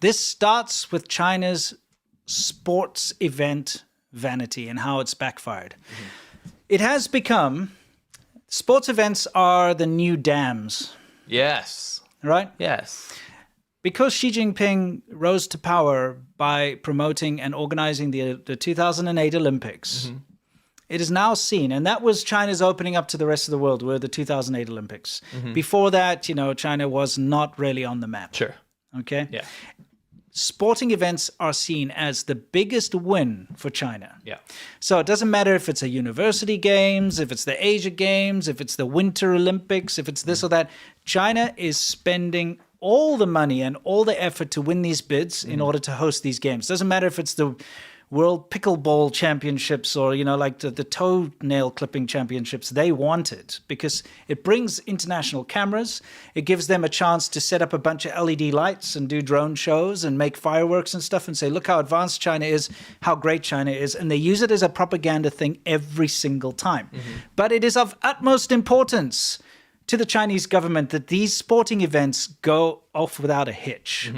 This starts with China's sports event Vanity and how it's backfired. It has become, sports events are the new dams. Yes. Right? Yes. Because Xi Jinping rose to power by promoting and organizing the 2008 Olympics, it is now seen, and that was China's opening up to the rest of the world, were the 2008 Olympics. Before that, China was not really on the map. Sure. Okay? Yeah. Sporting events are seen as the biggest win for China. Yeah. So it doesn't matter if it's a university games, if it's the Asia Games, if it's the Winter Olympics, if it's this or that. China is spending all the money and all the effort to win these bids in order to host these games. Doesn't matter if it's the World Pickleball Championships or, like the toenail clipping championships. They want it because it brings international cameras. It gives them a chance to set up a bunch of LED lights and do drone shows and make fireworks and stuff and say, look how advanced China is, how great China is. And they use it as a propaganda thing every single time. But it is of utmost importance to the Chinese government that these sporting events go off without a hitch.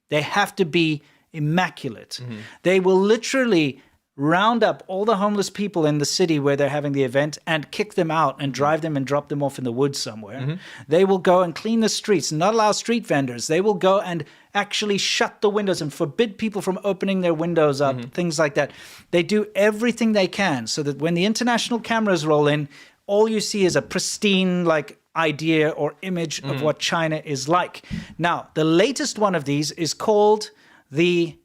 They have to be immaculate. They will literally round up all the homeless people in the city where they're having the event and kick them out and drive them and drop them off in the woods somewhere. They will go and clean the streets and not allow street vendors. They will go and actually shut the windows and forbid people from opening their windows up, things like that. They do everything they can so that when the international cameras roll in, all you see is a pristine, idea or image of what China is like. Now, the latest one of these is called the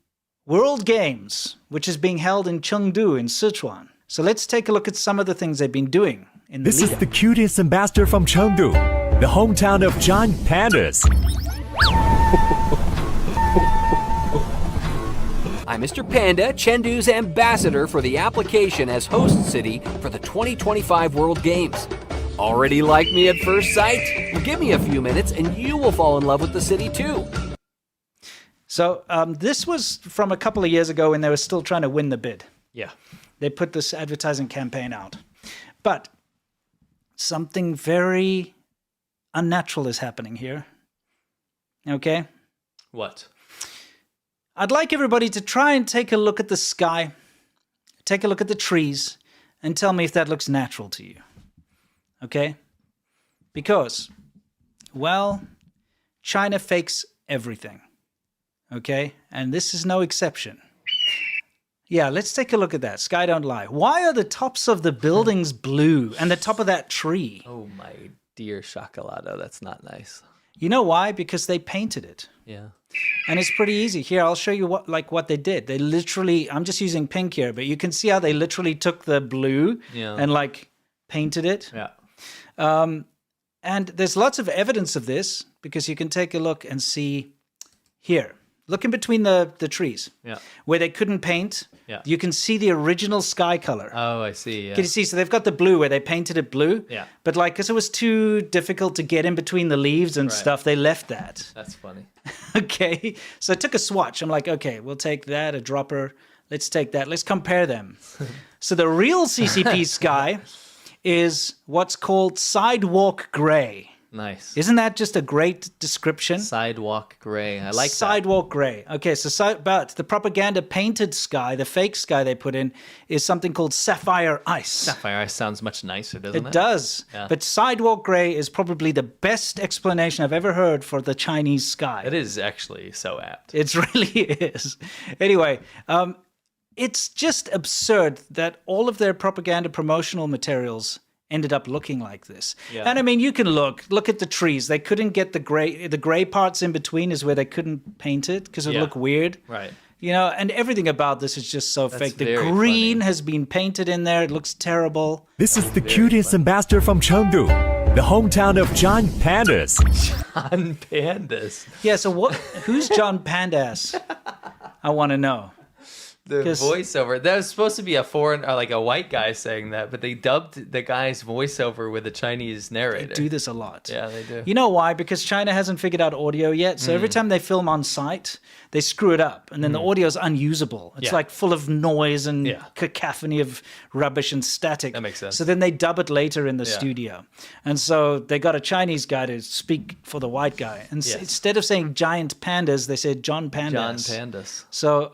World Games, which is being held in Chengdu in Sichuan. So let's take a look at some of the things they've been doing in the This is the cutest ambassador from Chengdu, the hometown of giant pandas. I'm Mr. Panda, Chengdu's ambassador for the application as host city for the 2025 World Games. Already like me at first sight? Well, give me a few minutes and you will fall in love with the city too. So this was from a couple of years ago when they were still trying to win the bid. Yeah. They put this advertising campaign out. But something very unnatural is happening here. Okay? What? I'd like everybody to try and take a look at the sky, take a look at the trees, and tell me if that looks natural to you. Okay? Because, well, China fakes everything. Okay? And this is no exception. Yeah, let's take a look at that. Sky don't lie. Why are the tops of the buildings blue and the top of that tree? Oh, my dear Chocolado, that's not nice. You know why? Because they painted it. Yeah. And it's pretty easy. Here, I'll show you what they did. They literally, I'm just using pink here, but you can see how they literally took the blue and painted it. Yeah. And there's lots of evidence of this because you can take a look and see here. Look in between the trees where they couldn't paint. Yeah. You can see the original sky color. Oh, I see. Yeah. Can you see? So they've got the blue where they painted it blue. Yeah. But because it was too difficult to get in between the leaves and stuff, they left that. That's funny. Okay. So I took a swatch. I'm like, okay, we'll take that, a dropper. Let's take that. Let's compare them. So the real CCP sky is what's called sidewalk gray. Nice. Isn't that just a great description? Sidewalk gray. I like that. Sidewalk gray. Okay, but the propaganda painted sky, the fake sky they put in, is something called sapphire ice. Sapphire ice sounds much nicer, doesn't it? It does. Yeah. But sidewalk gray is probably the best explanation I've ever heard for the Chinese sky. It is actually so apt. It really is. Anyway, it's just absurd that all of their propaganda promotional materials ended up looking like this. Yeah. And I mean, you can look at the trees. They couldn't get the gray parts in between is where they couldn't paint it because it would look weird. Right. And everything about this is just so fake. The very green funny. has been painted in there. It looks terrible. This is the cutest ambassador from Chengdu, the hometown of giant pandas. John Pandas. Yeah, so who's John Pandas? I want to know. The 'Cause- voiceover. That was supposed to be a foreign or like a white guy saying that, but they dubbed the guy's voiceover with a Chinese narrator. do this a lot. Yeah, they do. You know why? Because China hasn't figured out audio yet. So every time they film on site, they screw it up, and then the audio is unusable. It's Yeah. like full of noise and Yeah. cacophony of rubbish and static. That makes sense. So then they dub it later in the Yeah. studio, and so they got a Chinese guy to speak for the white guy, and Yes. instead of saying giant pandas, they said John Pandas. John Pandas. So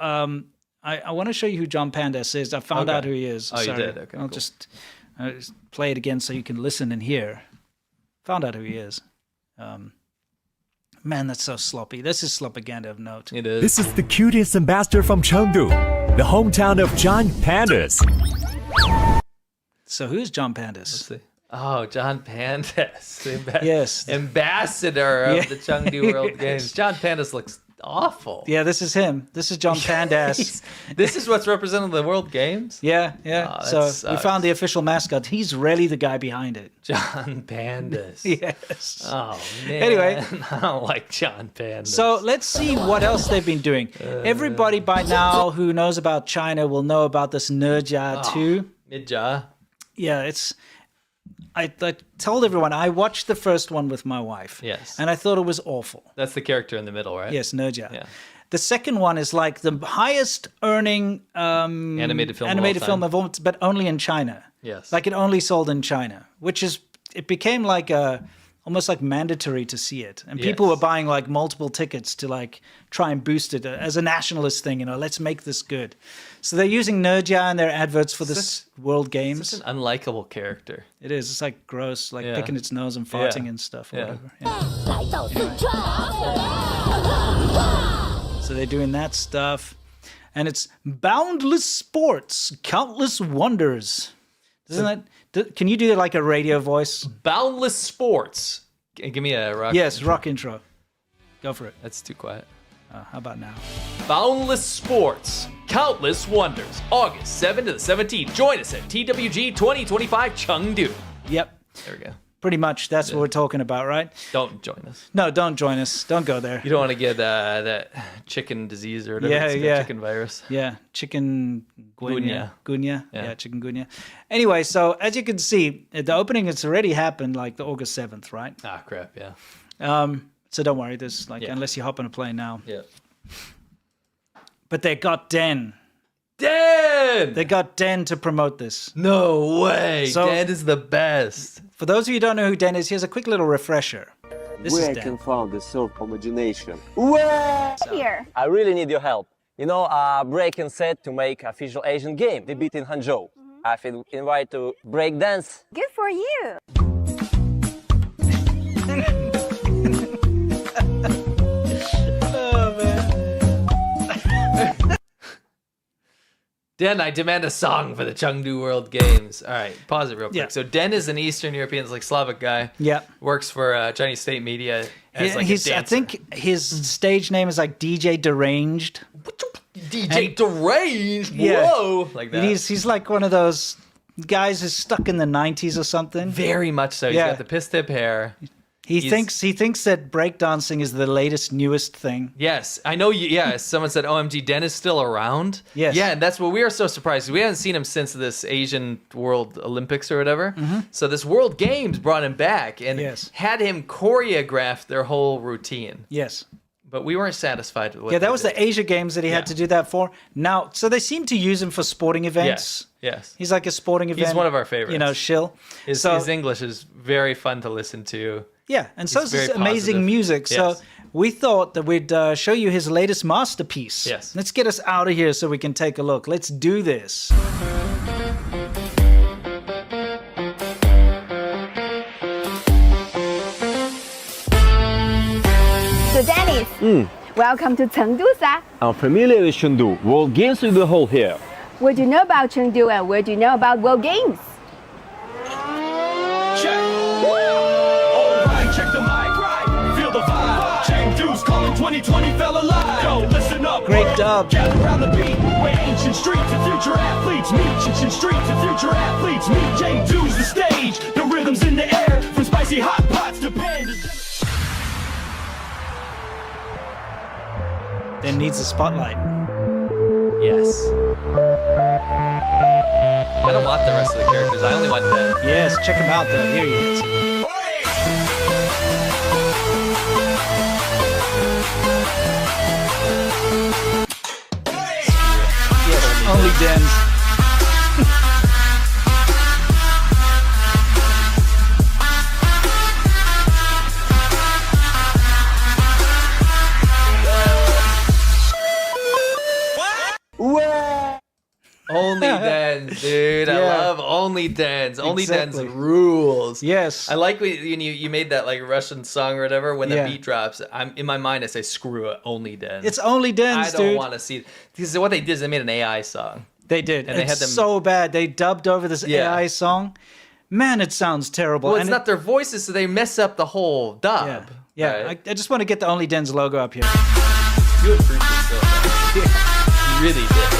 I want to show you who John Pandas is. I found Okay. out who he is. Oh, you Sorry. did? Okay, I'll cool. just play it again so you can listen and hear. Found out who he is. Man, that's so sloppy. This is slopaganda of note. It is. This is the cutest ambassador from Chengdu, the hometown of John Pandas. So who's John Pandas? Let's see. Oh, John Pandas. Yes. Ambassador of Yeah. the Chengdu World Games. John Pandas looks awful. Yeah, this is him. This is John Pandas. This is what's representing the World Games? Yeah. Oh, that So we sucks. found the official mascot. He's really the guy behind it. John Pandas. Yes. Oh, man. Anyway. I don't like John Pandas. So let's see what else they've been doing. Everybody by now who knows about China will know about this Nerja too. Midja. Yeah, it's. I told everyone I watched the first one with my wife. Yes. And I thought it was awful. That's the character in the middle, right? Yes, Nerja. Yeah. The second one is like the highest earning Animated film of all, but only in China. Yes. Like it only sold in China, which is it became like almost like mandatory to see it, and people Yes. were buying like multiple tickets to like try and boost it as a nationalist thing. Let's make this good. So they're using Nerja in their adverts for this World Games. Such an unlikable character. It is. It's like gross, like Yeah. picking its nose and farting Yeah. and stuff. Or Yeah. whatever. So they're doing that stuff, and it's boundless sports, countless wonders. Can you do like a radio voice? Boundless Sports. Give me a rock. Yes, rock intro. Go for it. That's too quiet. How about now? Boundless Sports. Countless Wonders. August 7 to the 17th. Join us at TWG 2025 Chengdu. Yep, There we go. pretty much. That's what we're talking about, right? Don't join us. No, don't join us. Don't go there. You don't want to get that chicken disease or whatever. Yeah, It's got yeah. Chicken virus. Yeah, chicken gunya. Yeah. Yeah, chicken gunya. Anyway, so as you can see, the opening has already happened like the August 7th, right? Ah, crap, yeah. So don't worry, there's like, Yeah. unless you hop on a plane now. Yeah. But they got Den. Dan! They got Den to promote this. No way. So- Dan is the best. For those of you who don't know who Den is, here's a quick little refresher. This Where is I Den. can find the surf imagination. Here. I really need your help. Breaking set to make official Asian game, debut in Hangzhou. I've been invited to break dance. Good for you. Den, I demand a song for the Chengdu World Games. All right, pause it real quick. Yeah. So Den is an Eastern European, like Slavic guy. Yeah. Works for Chinese state media as like a He's, dancer. I think his stage name is like DJ Deranged. DJ Deranged. Yeah. Whoa, like that. He's like one of those guys who's stuck in the 90s or something. Very much so. He's Yeah. got the piss tip hair. He he's- thinks that breakdancing is the latest, newest thing. Yes, I know. Yeah, someone said, "OMG, Den is still around." Yes. Yeah, and that's what we are so surprised. We haven't seen him since this Asian World Olympics or whatever. So this World Games brought him back and Yes. had him choreograph their whole routine. Yes. But we weren't satisfied with what Yeah, that they was did. the Asia Games that he had Yeah. to do that for. Now, so they seem to use him for sporting events. Yes. He's like a sporting event. one of our favorites. Shill. His English is very fun to listen to. Yeah, and so He's is his very amazing positive. music. So Yes. we thought that we'd show you his latest masterpiece. Yes. Let's get us out of here so we can take a look. Let's do this. So Dennis, welcome to Chengdu, sir. I'm familiar with Chengdu. World Games will be held here. What do you know about Chengdu and what do you know about World Games? Alright, check the mic, right? Feel the vibe. Chengdu's calling 2020 fell alive. Yo, listen up. Great world. dub. Gather around the beat. Where ancient streets and future athletes meet. Ancient streets and future athletes meet. Chengdu's the stage. The rhythm's in the air. From spicy hot pots to pandas. Then needs a spotlight. Yes. I don't want the rest of the characters. I only want Den. Yes, check him out though. Here he is. Yes, only Dens. Only Dens, dude. I Yeah. love Only Dens. Only Exactly. Dens rules. Yes. I like when you made that like Russian song or whatever. When the Yeah. beat drops, I'm in my mind. I say, "Screw it, Only Dens." It's only Dens, I don't dude. want to see. Because what they did is they made an AI song. They did. And they It's had them- so bad. They dubbed over this Yeah. AI song. Man, it sounds terrible. Well, it's And not their voices, so they mess up the whole dub. Yeah. Yeah. right? I just want to get the Only Dens logo up here. You appreciate so much. You really did.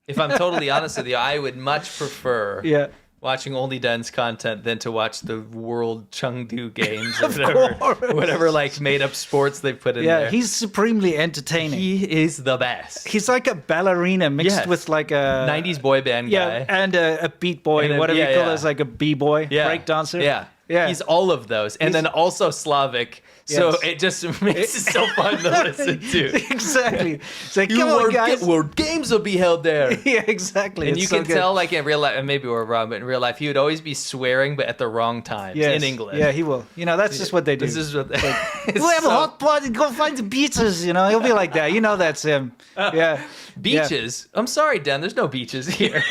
If I'm totally honest with you, I would much prefer Yeah. watching Only Den's content than to watch the World Chengdu games or Of whatever, whatever like made up sports they put in Yeah, there. he's supremely entertaining. He is the best. He's like a ballerina mixed Yes. with like a 90s boy band yeah, guy. and a beat boy, And whatever you call yeah. it, as like a b-boy, break dancer. Yeah. Yeah. He's all of those. And then also Slavic. So Yes. it just makes it so fun to listen to. Exactly. It's like, come on, guys. World games will be held there. Yeah, exactly. And It's you so can good. tell, like in real life, and maybe we're wrong, but in real life, he would always be swearing, but at the wrong times Yes. in English. Yeah, he will. You know, that's just what they do. This is what it's We'll have a so- hot pot and go find the beaches. You know, he'll be like that. You know, that's him. Yeah. Beaches? I'm sorry, Dan. There's no beaches here.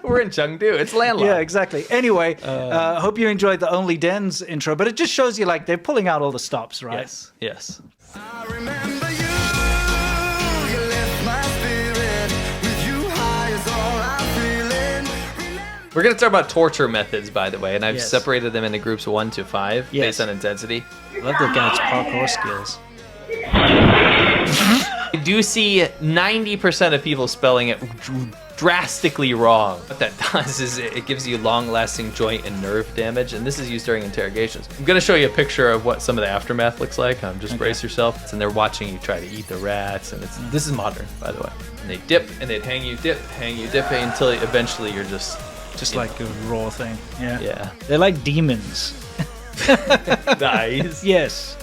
We're in Chengdu. It's landlocked. Yeah, exactly. Anyway, hope you enjoyed the Only Dens intro, but it just shows you like they're pulling out all the stops, right? Yes. Yes. I remember you. You lift my spirit. With you high is all I'm feeling. We're going to talk about torture methods, by the way, and I've Yes. separated them into groups 1 to 5 Yes. based on intensity. Love the guy's parkour skills. I do see 90% of people spelling it drastically wrong. What that does is it gives you long-lasting joint and nerve damage, and this is used during interrogations. I'm gonna show you a picture of what some of the aftermath looks like. Just brace yourself. And they're watching you try to eat the rats, and this is modern, by the way. And they dip, and they'd hang you, dip, until eventually you're just Like a raw thing. Yeah. yeah. They're like demons. Nice. Yes.